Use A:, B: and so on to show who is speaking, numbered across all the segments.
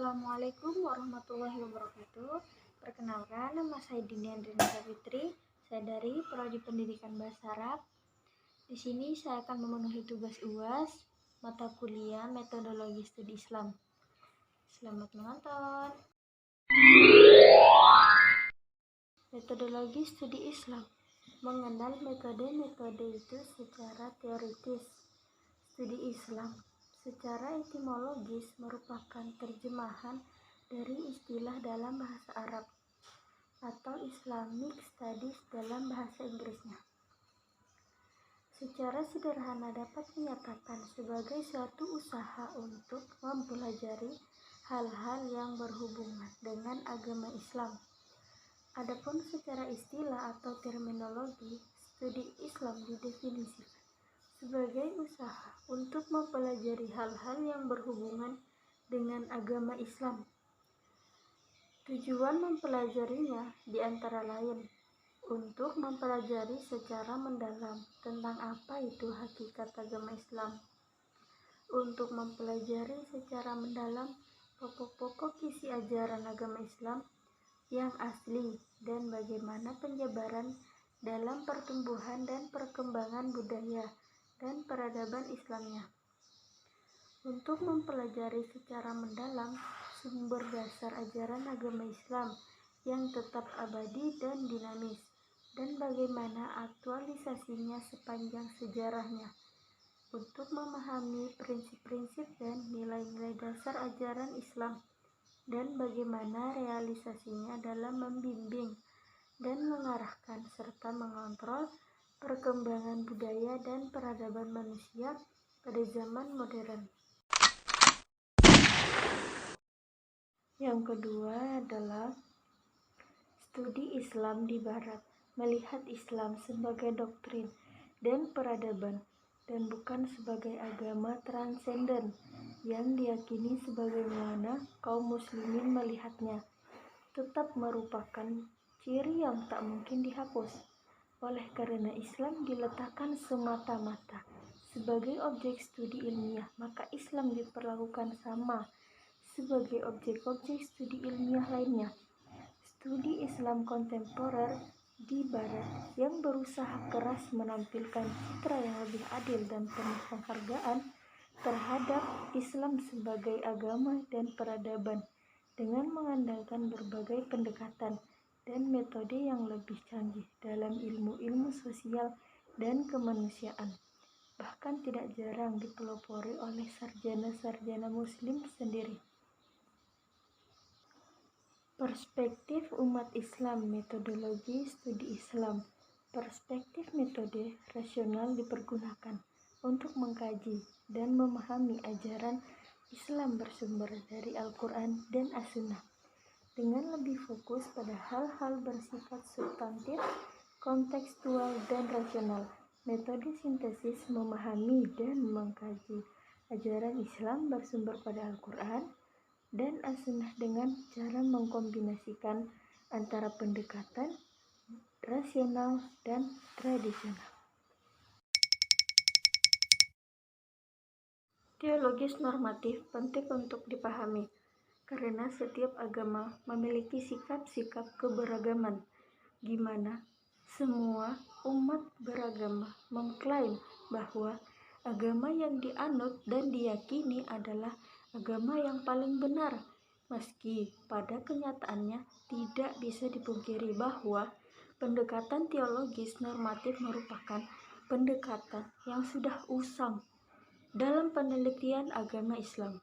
A: Assalamualaikum warahmatullahi wabarakatuh. Perkenalkan, nama saya Dini Andrina Fitri. Saya dari Prodi Pendidikan Bahasa Arab. Di sini saya akan memenuhi tugas UAS mata kuliah Metodologi Studi Islam. Selamat menonton. Metodologi Studi Islam. Mengenal metode-metode itu secara teoritis. Studi Islam secara etimologis merupakan terjemahan dari istilah dalam bahasa Arab atau Islamic Studies dalam bahasa Inggrisnya. Secara sederhana dapat dinyatakan sebagai suatu usaha untuk mempelajari hal-hal yang berhubungan dengan agama Islam. Adapun secara istilah atau terminologi, studi Islam didefinisikan sebagai usaha untuk mempelajari hal-hal yang berhubungan dengan agama Islam. Tujuan mempelajarinya diantara lain untuk mempelajari secara mendalam tentang apa itu hakikat agama Islam, untuk mempelajari secara mendalam pokok-pokok isi ajaran agama Islam yang asli dan bagaimana penyebaran dalam pertumbuhan dan perkembangan budaya dan peradaban Islamnya. Untuk mempelajari secara mendalam sumber dasar ajaran agama Islam yang tetap abadi dan dinamis, dan bagaimana aktualisasinya sepanjang sejarahnya. Untuk memahami prinsip-prinsip dan nilai-nilai dasar ajaran Islam, dan bagaimana realisasinya dalam membimbing dan mengarahkan serta mengontrol perkembangan budaya dan peradaban manusia pada zaman modern. Yang kedua adalah studi Islam di Barat, melihat Islam sebagai doktrin dan peradaban dan bukan sebagai agama transenden yang diyakini sebagaimana kaum muslimin melihatnya, tetap merupakan ciri yang tak mungkin dihapus. Oleh karena Islam diletakkan semata-mata sebagai objek studi ilmiah, maka Islam diperlakukan sama sebagai objek-objek studi ilmiah lainnya. Studi Islam kontemporer di Barat yang berusaha keras menampilkan citra yang lebih adil dan penuh penghargaan terhadap Islam sebagai agama dan peradaban dengan mengandalkan berbagai pendekatan dan metode yang lebih canggih dalam ilmu-ilmu sosial dan kemanusiaan. Bahkan tidak jarang dipelopori oleh sarjana-sarjana muslim sendiri. Perspektif umat Islam, metodologi studi Islam. Perspektif metode rasional dipergunakan untuk mengkaji dan memahami ajaran Islam bersumber dari Al-Quran dan As-Sunnah, dengan lebih fokus pada hal-hal bersifat substantif, kontekstual, dan rasional. Metode sintesis memahami dan mengkaji ajaran Islam bersumber pada Al-Quran dan As-Sunnah dengan cara mengkombinasikan antara pendekatan rasional dan tradisional. Teologis normatif penting untuk dipahami, karena setiap agama memiliki sikap-sikap keberagaman, gimana semua umat beragama mengklaim bahwa agama yang dianut dan diyakini adalah agama yang paling benar, meski pada kenyataannya tidak bisa dipungkiri bahwa pendekatan teologis normatif merupakan pendekatan yang sudah usang dalam penelitian agama Islam.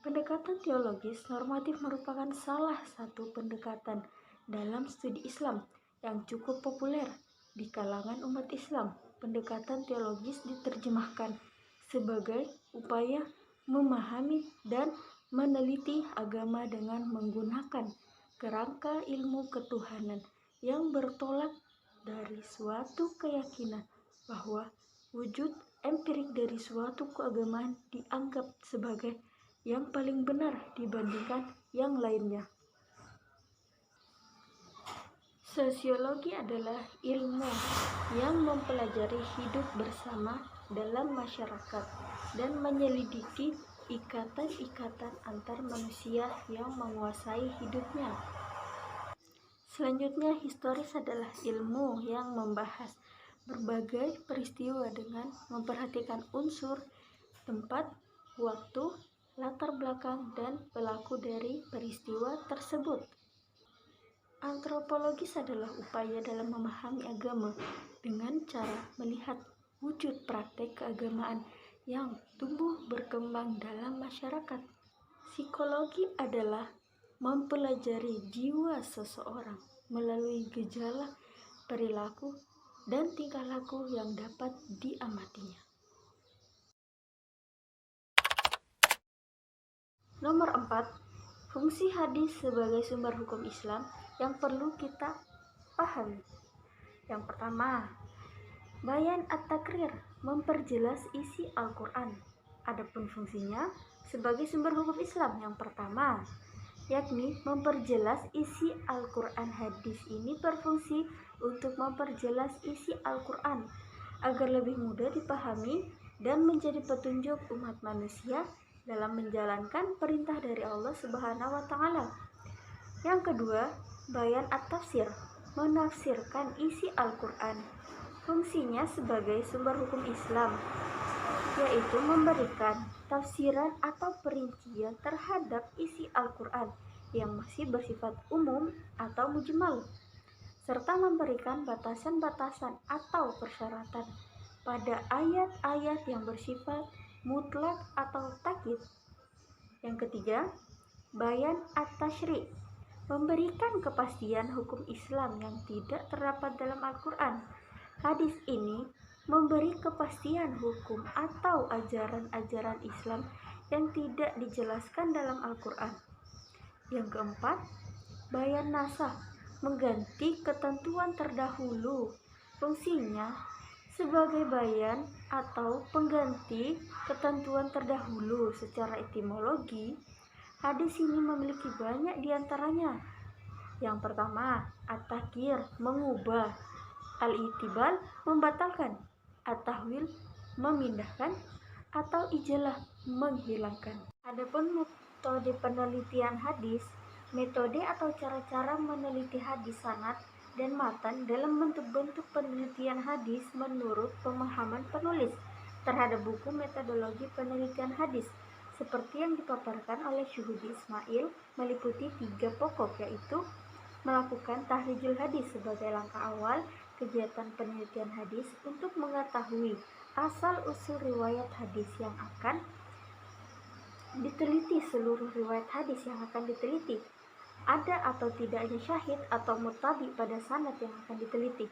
A: Pendekatan teologis normatif merupakan salah satu pendekatan dalam studi Islam yang cukup populer di kalangan umat Islam. Pendekatan teologis diterjemahkan sebagai upaya memahami dan meneliti agama dengan menggunakan kerangka ilmu ketuhanan yang bertolak dari suatu keyakinan bahwa wujud empirik dari suatu keagamaan dianggap sebagai yang paling benar dibandingkan yang lainnya. Sosiologi adalah ilmu yang mempelajari hidup bersama dalam masyarakat dan menyelidiki ikatan-ikatan antar manusia yang menguasai hidupnya. Selanjutnya, historis adalah ilmu yang membahas berbagai peristiwa dengan memperhatikan unsur, tempat, waktu, latar belakang, dan pelaku dari peristiwa tersebut. Antropologis adalah upaya dalam memahami agama dengan cara melihat wujud praktek keagamaan yang tumbuh berkembang dalam masyarakat. Psikologi adalah mempelajari jiwa seseorang melalui gejala, perilaku, dan tingkah laku yang dapat diamatinya. Nomor 4. Fungsi hadis sebagai sumber hukum Islam yang perlu kita pahami. Yang pertama, bayan at-takrir, memperjelas isi Al-Quran. Adapun fungsinya sebagai sumber hukum Islam yang pertama, yakni memperjelas isi Al-Quran. Hadis ini berfungsi untuk memperjelas isi Al-Quran agar lebih mudah dipahami dan menjadi petunjuk umat manusia dalam menjalankan perintah dari Allah Subhanahu wa Ta'ala. Yang kedua, bayan at-tafsir, menafsirkan isi Al-Quran. Fungsinya sebagai sumber hukum Islam, yaitu memberikan tafsiran atau perincian terhadap isi Al-Quran yang masih bersifat umum atau mujmal, serta memberikan batasan-batasan atau persyaratan pada ayat-ayat yang bersifat mutlak atau takyid. Yang ketiga, bayan at-tasyri', memberikan kepastian hukum Islam yang tidak terdapat dalam Al-Quran. Hadis ini memberi kepastian hukum atau ajaran-ajaran Islam yang tidak dijelaskan dalam Al-Quran. Yang keempat, bayan nasakh, mengganti ketentuan terdahulu. Fungsinya sebagai bayan atau pengganti ketentuan terdahulu. Secara etimologi, hadis ini memiliki banyak diantaranya. Yang pertama, at-taghir, mengubah, al-i'tibal, membatalkan, at-tahwil, memindahkan, atau ijalah, menghilangkan. Adapun metode penelitian hadis, metode atau cara-cara meneliti hadis sanad dan matan dalam bentuk-bentuk penelitian hadis menurut pemahaman penulis terhadap buku metodologi penelitian hadis seperti yang dipaparkan oleh Syuhudi Ismail, meliputi 3 pokok, yaitu melakukan tahrijul hadis sebagai langkah awal kegiatan penelitian hadis untuk mengetahui asal-usul riwayat hadis yang akan diteliti. Seluruh riwayat hadis yang akan diteliti, ada atau tidaknya syahid atau mutabi pada sanad yang akan diteliti.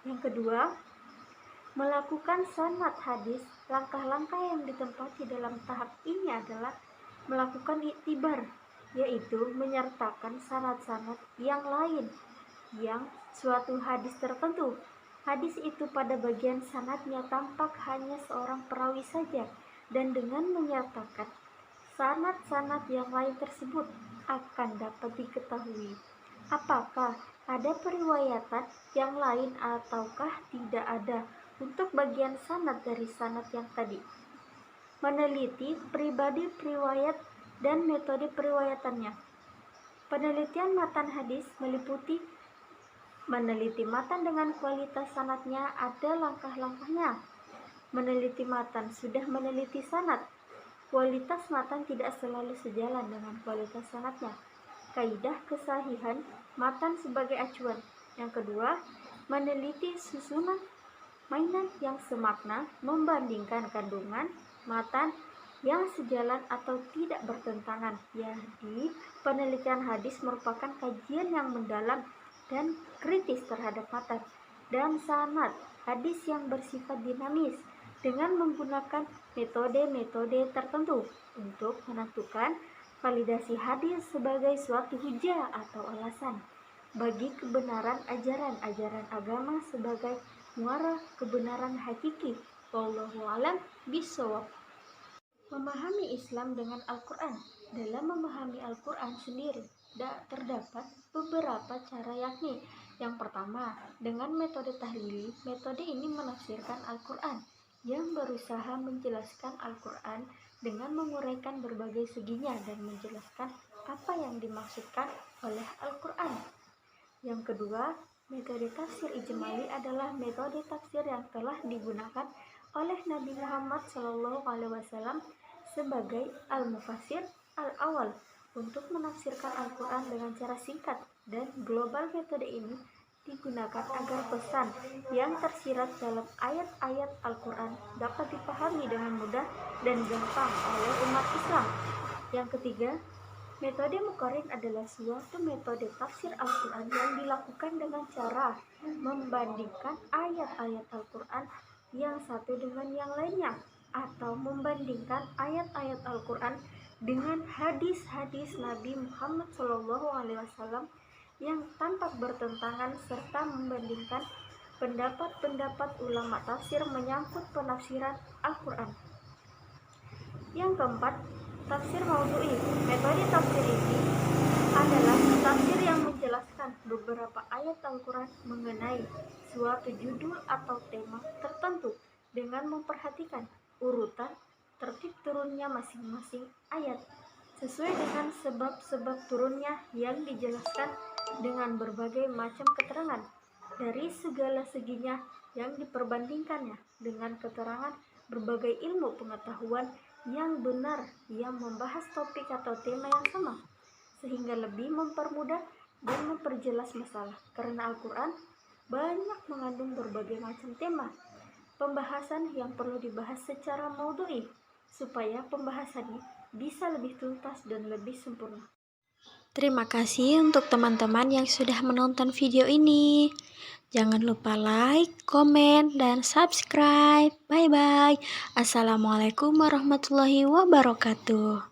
A: Yang kedua, melakukan sanad hadis. Langkah-langkah yang ditempati dalam tahap ini adalah melakukan iktibar, yaitu menyertakan sanad-sanad yang lain yang suatu hadis tertentu. Hadis itu pada bagian sanadnya tampak hanya seorang perawi saja, dan dengan menyertakan sanad-sanad yang lain tersebut akan dapat diketahui apakah ada periwayatan yang lain ataukah tidak ada untuk bagian sanad dari sanad yang tadi. Meneliti pribadi periwayat dan metode periwayatannya. Penelitian matan hadis meliputi meneliti matan dengan kualitas sanadnya. Ada langkah-langkahnya. Meneliti matan sudah meneliti sanad. Kualitas matan tidak selalu sejalan dengan kualitas sanadnya. Kaidah kesahihan matan sebagai acuan. Yang kedua, meneliti susunan mainan yang semakna, membandingkan kandungan matan yang sejalan atau tidak bertentangan. Jadi, penelitian hadis merupakan kajian yang mendalam dan kritis terhadap matan dan sanad hadis yang bersifat dinamis dengan menggunakan metode-metode tertentu untuk menentukan validasi hadis sebagai suatu hujah atau alasan bagi kebenaran ajaran-ajaran agama sebagai muara kebenaran hakiki. Wallahu a'lam bishawab. Memahami Islam dengan Al-Quran. Dalam memahami Al-Quran sendiri terdapat beberapa cara, yakni yang pertama, dengan metode tahlili. Metode ini menafsirkan Al-Quran yang berusaha menjelaskan Al-Quran dengan menguraikan berbagai seginya dan menjelaskan apa yang dimaksudkan oleh Al-Quran. Yang kedua, metode tafsir ijmali adalah metode tafsir yang telah digunakan oleh Nabi Muhammad SAW sebagai al-mufassir al-awal untuk menafsirkan Al-Quran dengan cara singkat dan global. Metode ini digunakan agar pesan yang tersirat dalam ayat-ayat Al-Quran dapat dipahami dengan mudah dan gampang oleh umat Islam. Yang ketiga, metode muqarrin adalah suatu metode tafsir Al-Quran yang dilakukan dengan cara membandingkan ayat-ayat Al-Quran yang satu dengan yang lainnya, atau membandingkan ayat-ayat Al-Quran dengan hadis-hadis Nabi Muhammad SAW yang tampak bertentangan, serta membandingkan pendapat-pendapat ulama tafsir menyangkut penafsiran Al-Quran. Yang keempat, tafsir maudhu'i. Metode tafsir ini adalah tafsir yang menjelaskan beberapa ayat Al-Quran mengenai suatu judul atau tema tertentu dengan memperhatikan urutan tertib turunnya masing-masing ayat sesuai dengan sebab-sebab turunnya yang dijelaskan dengan berbagai macam keterangan dari segala seginya yang diperbandingkannya dengan keterangan berbagai ilmu pengetahuan yang benar yang membahas topik atau tema yang sama, sehingga lebih mempermudah dan memperjelas masalah. Karena Al-Quran banyak mengandung berbagai macam tema pembahasan yang perlu dibahas secara maudhu'i supaya pembahasannya bisa lebih tuntas dan lebih sempurna. Terima kasih untuk teman-teman yang sudah menonton video ini. Jangan lupa like, komen, dan subscribe. Bye-bye. Assalamualaikum warahmatullahi wabarakatuh.